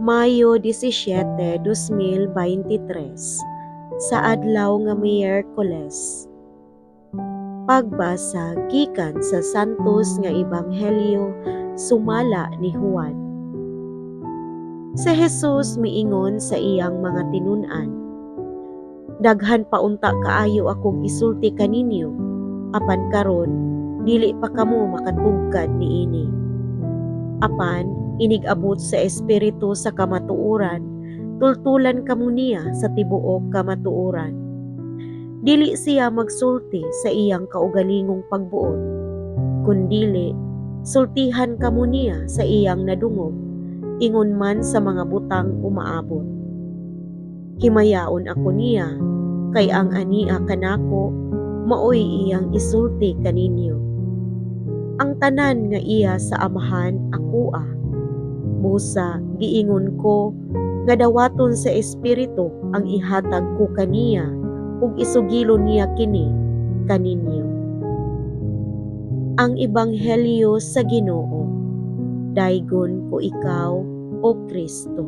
Mayo 17, 2023, sa adlaw nga Miyerkules. Pagbasa gikan sa Santos nga Ebanghelyo sumala ni Juan. Si Jesus miingon sa iyang mga tinun-an, "Daghan pa unta kaayo akong isulti kaninyo, apan karon dili pa kamo makatugkad niini. Apan inig-abot sa espiritu sa kamatuoran, tultulan kamo niya sa tibuok kamatuoran. Dili siya magsulti sa iyang kaugalingong pagbuot, kundili sultihan kamo niya sa iyang nadungog, ingon man sa mga butang umaabot. Himayaon ako niya, kay ang ania kanako maoy iyang isulti kaninyo. Ang tanan nga iya sa amahan akoa. Busa giingon ko nga dawaton sa espiritu ang ihatag ko kaniya ug isugilon niya kini kaninyo." Ang Ebanghelyo sa Ginoo. Daygon ko ikaw, O Kristo.